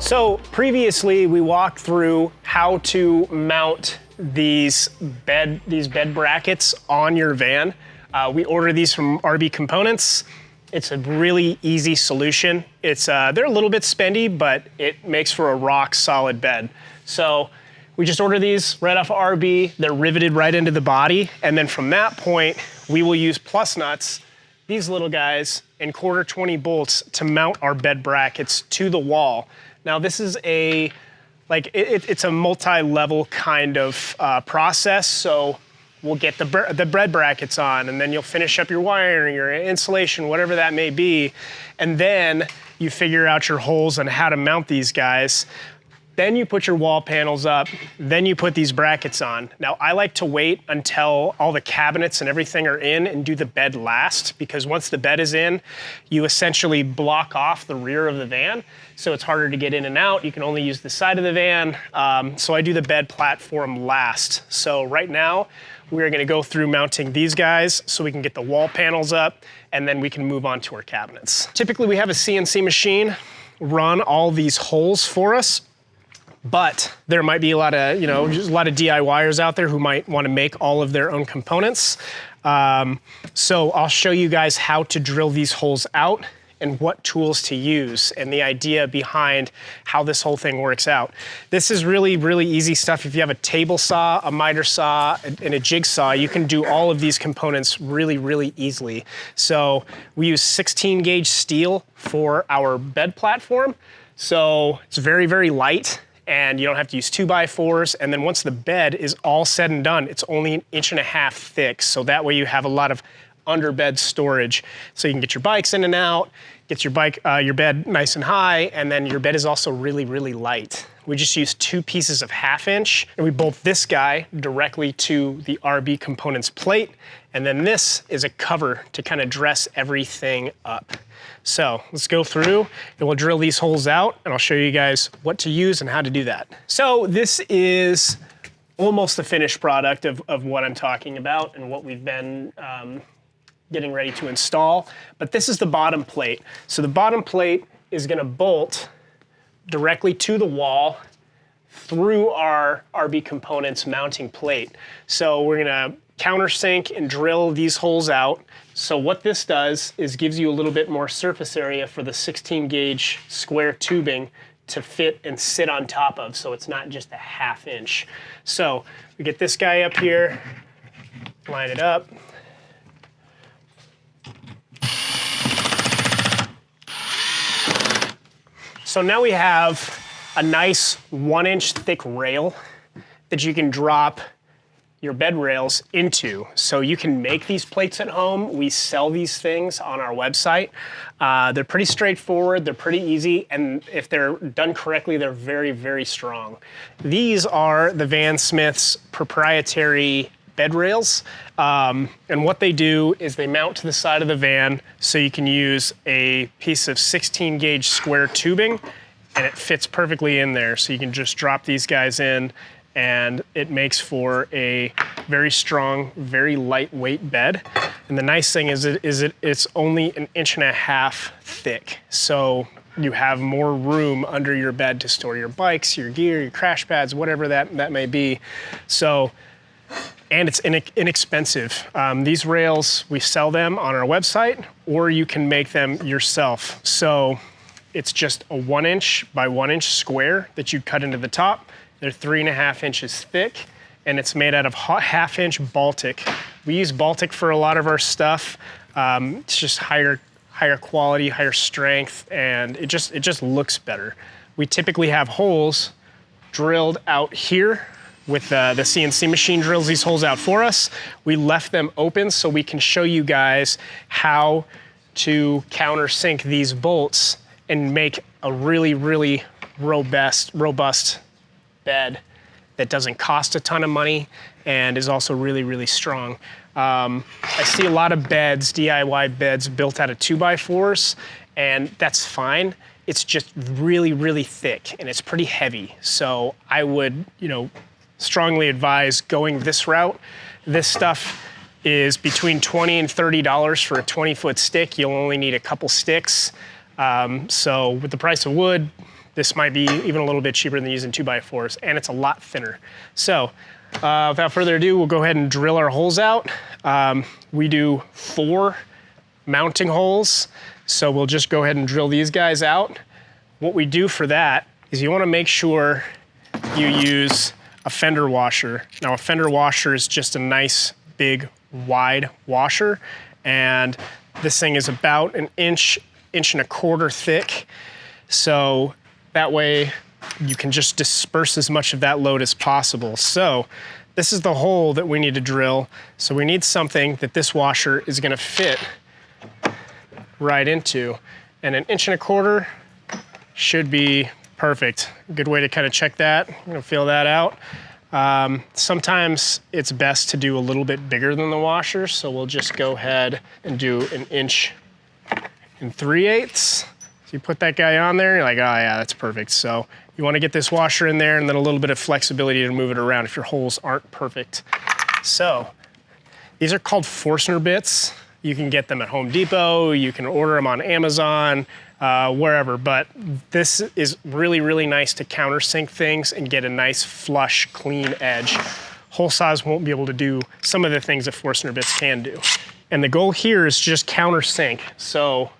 So previously we walked through how to mount these bed brackets on your van. We order these from RB Components. It's a really easy solution. They're a little bit spendy, but it makes for a rock solid bed. So we just order these right off of RB. They're riveted right into the body. And then from that point, we will use plus nuts, these little guys, and 1/4-20 bolts to mount our bed brackets to the wall. Now this is it's a multi-level kind of process. So we'll get the bed brackets on, and then you'll finish up your wiring, your insulation, whatever that may be. And then you figure out your holes on how to mount these guys. Then you put your wall panels up, then you put these brackets on. Now I like to wait until all the cabinets and everything are in and do the bed last, because once the bed is in, you essentially block off the rear of the van, so it's harder to get in and out. You can only use the side of the van, so I do the bed platform last. So right now, we're gonna go through mounting these guys so we can get the wall panels up, and then we can move on to our cabinets. Typically we have a CNC machine run all these holes for us. But there might be a lot of, just a lot of DIYers out there who might want to make all of their own components. So I'll show you guys how to drill these holes out and what tools to use and the idea behind how this whole thing works out. This is really, really easy stuff. If you have a table saw, a miter saw, and a jigsaw, you can do all of these components really, really easily. So we use 16 gauge steel for our bed platform. So it's very, very light, and you don't have to use 2x4s. And then once the bed is all said and done, it's only 1.5 inches thick. So that way you have a lot of underbed storage. So you can get your bikes in and out, get your bed nice and high, and then your bed is also really, really light. We just use 2 pieces of 1/2 inch, and we bolt this guy directly to the RB Components plate. And then this is a cover to kind of dress everything up. So let's go through and we'll drill these holes out, and I'll show you guys what to use and how to do that. So this is almost the finished product of what I'm talking about and what we've been getting ready to install. But this is the bottom plate. So the bottom plate is gonna bolt directly to the wall through our RB Components mounting plate. So we're gonna countersink and drill these holes out. So what this does is gives you a little bit more surface area for the 16 gauge square tubing to fit and sit on top of, so it's not just a 1/2 inch. So we get this guy up here, line it up. So now we have a nice 1 inch thick rail that you can drop your bed rails into. So you can make these plates at home. We sell these things on our website. They're pretty straightforward, they're pretty easy, and if they're done correctly, they're very, very strong. These are the Van Smith's proprietary bed rails. And what they do is they mount to the side of the van, so you can use a piece of 16 gauge square tubing, and it fits perfectly in there. So you can just drop these guys in, and it makes for a very strong, very lightweight bed. And the nice thing is it's only 1.5 inches thick. So you have more room under your bed to store your bikes, your gear, your crash pads, whatever that may be. So, and it's inexpensive. These rails, we sell them on our website, or you can make them yourself. So it's just a 1 inch by 1 inch square that you cut into the top. They're 3.5 inches thick, and it's made out of 1/2 inch Baltic. We use Baltic for a lot of our stuff. It's just higher quality, higher strength, and it just looks better. We typically have holes drilled out here with the CNC machine drills these holes out for us. We left them open so we can show you guys how to countersink these bolts and make a really, really robust bed that doesn't cost a ton of money and is also really, really strong. I see a lot of beds, DIY beds, built out of 2x4s, and that's fine. It's just really, really thick, and it's pretty heavy. So I would, strongly advise going this route. This stuff is between $20 and $30 for a 20-foot stick. You'll only need a couple sticks. So with the price of wood, This might be even a little bit cheaper than using 2x4s, and it's a lot thinner. So without further ado, we'll go ahead and drill our holes out. We do 4 mounting holes, so we'll just go ahead and drill these guys out. What we do for that is you want to make sure you use a fender washer. Now a fender washer is just a nice big wide washer, and this thing is about an inch and a quarter thick, so that way you can just disperse as much of that load as possible. So this is the hole that we need to drill, so we need something that this washer is going to fit right into, and an inch and a quarter should be perfect. Good way to kind of check that. I'm going to feel that out. Sometimes it's best to do a little bit bigger than the washer, so we'll just go ahead and do an inch and 3/8. So you put that guy on there, you're like, oh yeah, that's perfect. So you want to get this washer in there and then a little bit of flexibility to move it around if your holes aren't perfect. So these are called Forstner bits. You can get them at Home Depot, you can order them on Amazon, wherever, but this is really, really nice to countersink things and get a nice flush, clean edge. Hole saws won't be able to do some of the things that Forstner bits can do. And the goal here is just countersink. So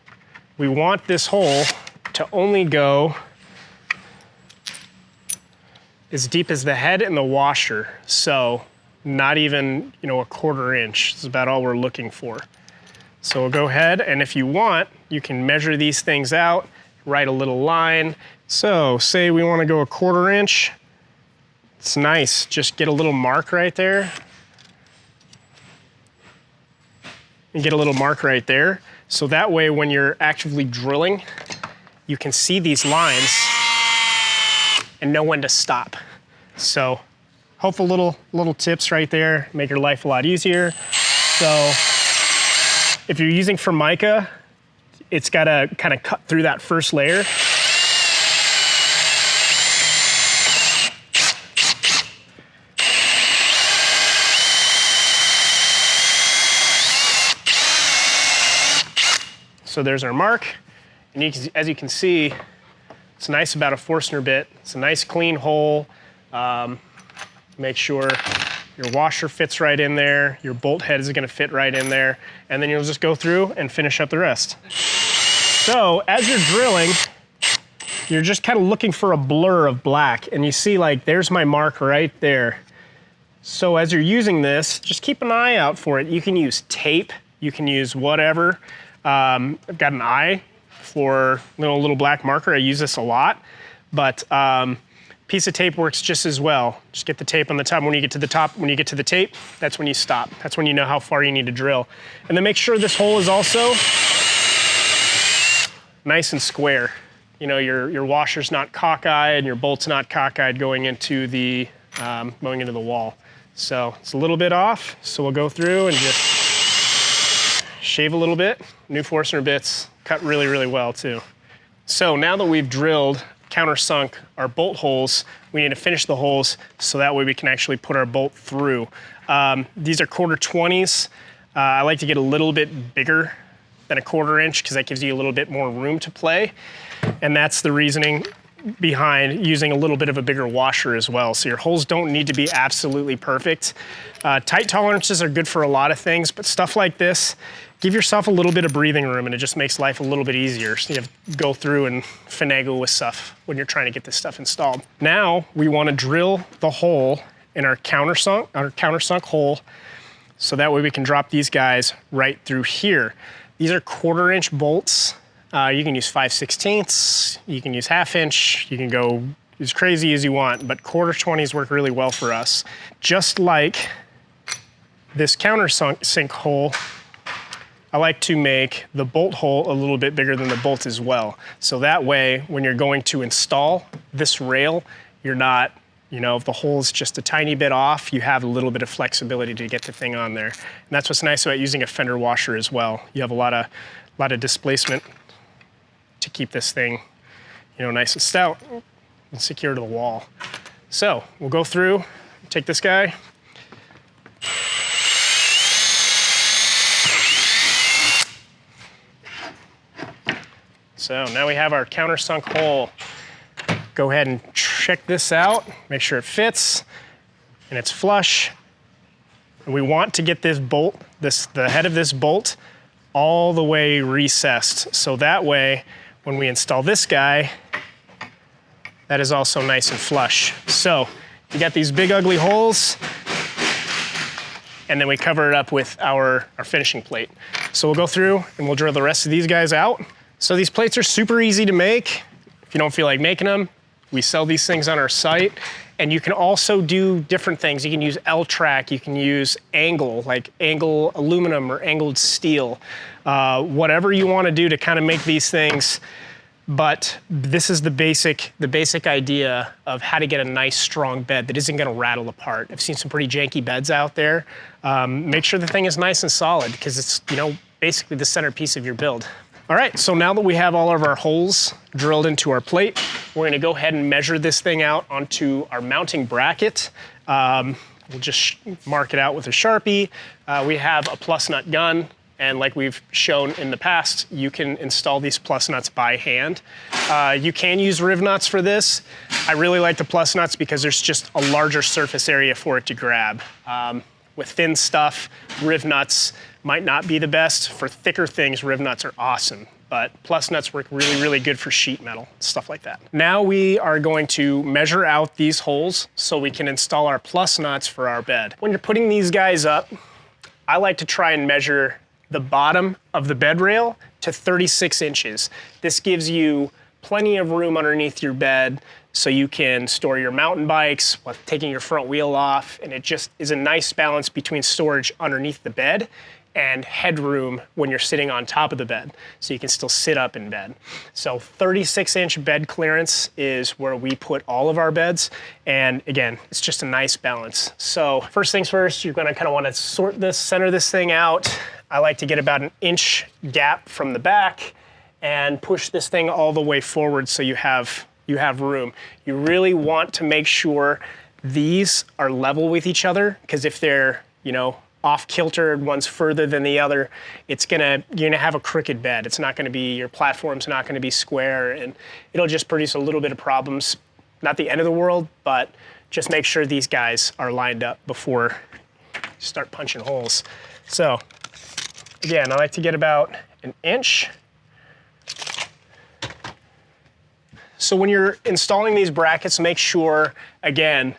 we want this hole to only go as deep as the head and the washer. So not even, a 1/4 inch. Is about all we're looking for. So we'll go ahead, and if you want, you can measure these things out, write a little line. So say we want to go 1/4 inch. It's nice, just get a little mark right there. And get a little mark right there. So that way when you're actively drilling, you can see these lines and know when to stop. So hopeful little tips right there, make your life a lot easier. So if you're using Formica, it's got to kind of cut through that first layer. So there's our mark, and as you can see, it's nice about a Forstner bit. It's a nice clean hole. Make sure your washer fits right in there, your bolt head is gonna fit right in there, and then you'll just go through and finish up the rest. So as you're drilling, you're just kind of looking for a blur of black, and you see like, there's my mark right there. So as you're using this, just keep an eye out for it. You can use tape, you can use whatever. I've got an eye for a little black marker. I use this a lot, but piece of tape works just as well. Just get the tape on the top. When you get to the top, when you get to the tape, that's when you stop. That's when you know how far you need to drill. And then make sure this hole is also nice and square. Your washer's not cockeyed and your bolt's not cockeyed going into the wall. So it's a little bit off, so we'll go through and just shave a little bit. New Forstner bits cut really, really well too. So now that we've drilled, countersunk our bolt holes, we need to finish the holes so that way we can actually put our bolt through. These are 1/4-20s. I like to get a little bit bigger than a 1/4 inch because that gives you a little bit more room to play. And that's the reasoning behind using a little bit of a bigger washer as well. So your holes don't need to be absolutely perfect. Tight tolerances are good for a lot of things, but stuff like this, give yourself a little bit of breathing room and it just makes life a little bit easier. So you have to go through and finagle with stuff when you're trying to get this stuff installed. Now we want to drill the hole in our countersunk hole, so that way we can drop these guys right through here. These are 1/4 inch bolts. You can use 5/16, you can use 1/2 inch, you can go as crazy as you want, but 1/4-20s work really well for us. Just like this countersink hole, I like to make the bolt hole a little bit bigger than the bolt as well. So that way, when you're going to install this rail, you're not, if the hole is just a tiny bit off, you have a little bit of flexibility to get the thing on there. And that's what's nice about using a fender washer as well. You have a lot of displacement to keep this thing, nice and stout and secure to the wall. So we'll go through, take this guy. So now we have our countersunk hole. go ahead and check this out, make sure it fits and it's flush. And we want to get this bolt, the head of this bolt, all the way recessed. So that way, when we install this guy, that is also nice and flush. So you got these big ugly holes, and then we cover it up with our finishing plate. So we'll go through and we'll drill the rest of these guys out. So these plates are super easy to make. If you don't feel like making them, we sell these things on our site. And you can also do different things. You can use L-track, you can use angle, like angle aluminum or angled steel. Whatever you want to do to kind of make these things. But this is the basic idea of how to get a nice strong bed that isn't going to rattle apart. I've seen some pretty janky beds out there. Make sure the thing is nice and solid because it's, you know, basically the centerpiece of your build. All right, so now that we have all of our holes drilled into our plate, we're gonna go ahead and measure this thing out onto our mounting bracket. We'll just mark it out with a Sharpie. We have a plus nut gun, and like we've shown in the past, you can install these plus nuts by hand. You can use riv nuts for this. I really like the plus nuts because there's just a larger surface area for it to grab. With thin stuff, riv nuts might not be the best. For thicker things, riv nuts are awesome, but plus nuts work really, really good for sheet metal, stuff like that. Now we are going to measure out these holes so we can install our plus nuts for our bed. When you're putting these guys up, I like to try and measure the bottom of the bed rail to 36 inches. This gives you plenty of room underneath your bed so you can store your mountain bikes while taking your front wheel off, and it just is a nice balance between storage underneath the bed and headroom when you're sitting on top of the bed, so you can still sit up in bed. So 36-inch bed clearance is where we put all of our beds, and again, it's just a nice balance. So first things first, you're gonna kind of want to center this thing out. I like to get about an inch gap from the back and push this thing all the way forward so you have room. You really want to make sure these are level with each other, because if they're, you know, off kilter, one's further than the other, you're gonna have a crooked bed. It's not gonna be, your platform's not gonna be square, and it'll just produce a little bit of problems. Not the end of the world, but just make sure these guys are lined up before you start punching holes. So again, I like to get about an inch. So when you're installing these brackets, make sure, again,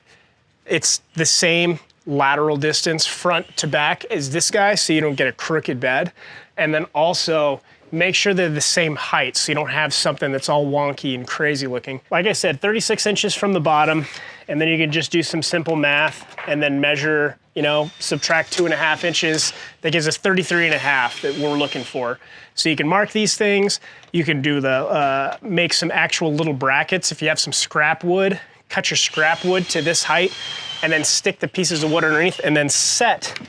it's the same lateral distance front to back as this guy so you don't get a crooked bed. And then also make sure they're the same height so you don't have something that's all wonky and crazy looking. Like I said, 36 inches from the bottom, and then you can just do some simple math and then measure, you know, subtract 2.5 inches. That gives us 33.5 that we're looking for. So you can mark these things. You can do make some actual little brackets. If you have some scrap wood, cut your scrap wood to this height and then stick the pieces of wood underneath and then set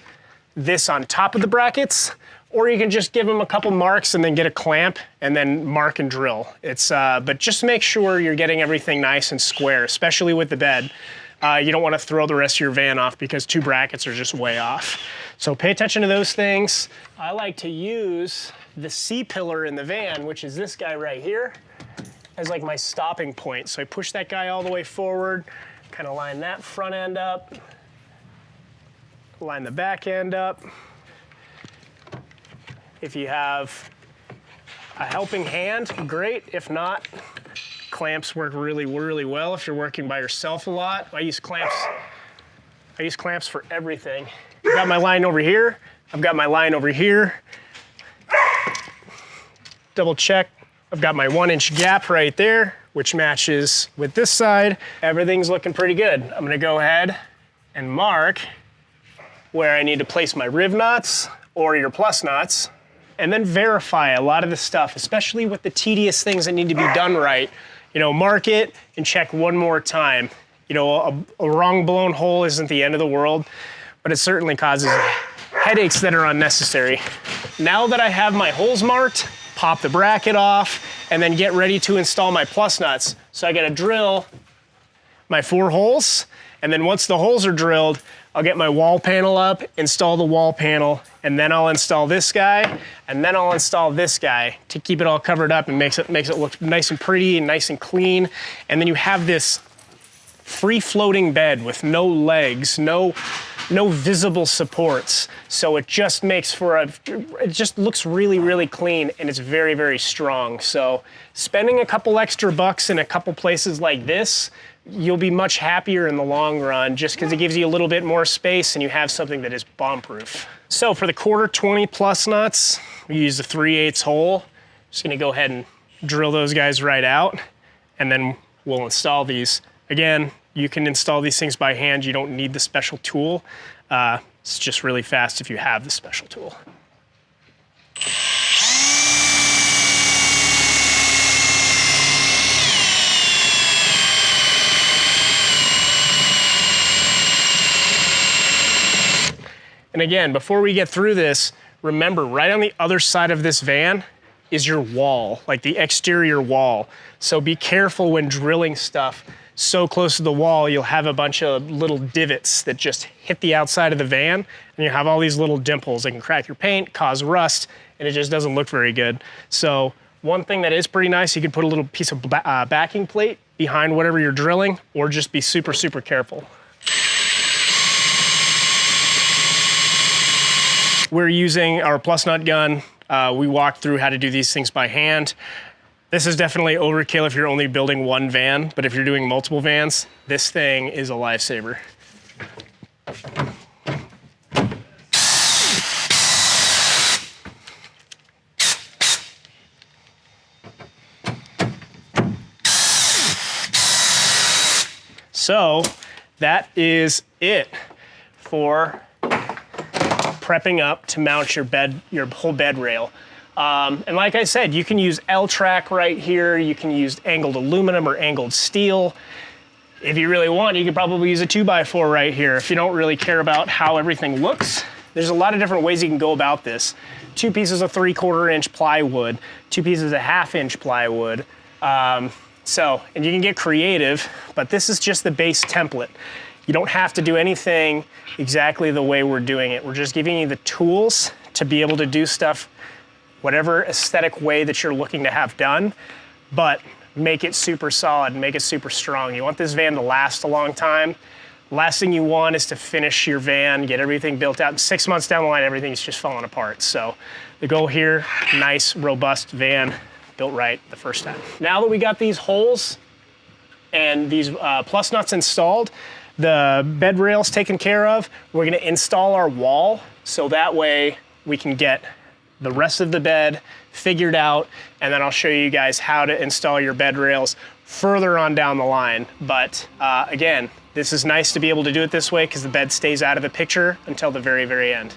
this on top of the brackets. Or you can just give them a couple marks and then get a clamp and then mark and drill. But just make sure you're getting everything nice and square, especially with the bed. You don't want to throw the rest of your van off because 2 brackets are just way off. So pay attention to those things. I like to use the C-pillar in the van, which is this guy right here, as like my stopping point. So I push that guy all the way forward, kind of line that front end up, line the back end up. If you have a helping hand, great. If not, clamps work really, really well if you're working by yourself a lot. I use clamps for everything. I've got my line over here. I've got my line over here. Double check. I've got my 1-inch gap right there, which matches with this side. Everything's looking pretty good. I'm gonna go ahead and mark where I need to place my riv nuts or your plus nuts, and then verify a lot of the stuff, especially with the tedious things that need to be done right. You know, mark it and check one more time. You know, a wrong blown hole isn't the end of the world, but it certainly causes headaches that are unnecessary. Now that I have my holes marked, pop the bracket off, and then get ready to install my plus nuts. So I gotta drill my 4 holes, and then once the holes are drilled, I'll get my wall panel up, install the wall panel, and then I'll install this guy, and then I'll install this guy to keep it all covered up and makes it look nice and pretty and nice and clean. And then you have this free floating bed with no legs, no visible supports. So it just makes for it just looks really, really clean, and it's very, very strong. So spending a couple extra bucks in a couple places like this, you'll be much happier in the long run just because it gives you a little bit more space and you have something that is bomb-proof. So for the 1/4 20 plus nuts, we use the 3/8 hole. Just gonna go ahead and drill those guys right out, and then we'll install these. Again, you can install these things by hand. You don't need the special tool. It's just really fast if you have the special tool. And again, before we get through this, remember right on the other side of this van is your wall, like the exterior wall. So be careful when drilling stuff so close to the wall. You'll have a bunch of little divots that just hit the outside of the van, and you have all these little dimples that can crack your paint, cause rust, and it just doesn't look very good. So one thing that is pretty nice, you can put a little piece of backing plate behind whatever you're drilling, or just be super, super careful. We're using our plus nut gun. We walked through how to do these things by hand. This is definitely overkill if you're only building one van, but if you're doing multiple vans, this thing is a lifesaver. So that is it for prepping up to mount your whole bed rail. And like I said, you can use L-track right here. You can use angled aluminum or angled steel. If you really want, you could probably use a 2x4 right here. If you don't really care about how everything looks, there's a lot of different ways you can go about this. 2 pieces of 3/4 inch plywood, 2 pieces of 1/2 inch plywood. And you can get creative, but this is just the base template. You don't have to do anything exactly the way we're doing it. We're just giving you the tools to be able to do stuff whatever aesthetic way that you're looking to have done, but make it super solid, make it super strong. You want this van to last a long time. Last thing you want is to finish your van, get everything built out. 6 months down the line, everything's just falling apart. So the goal here, nice, robust van built right the first time. Now that we got these holes and these plus nuts installed, the bed rails taken care of, we're gonna install our wall so that way we can get the rest of the bed figured out, and then I'll show you guys how to install your bed rails further on down the line. But again, this is nice to be able to do it this way because the bed stays out of the picture until the very, very end.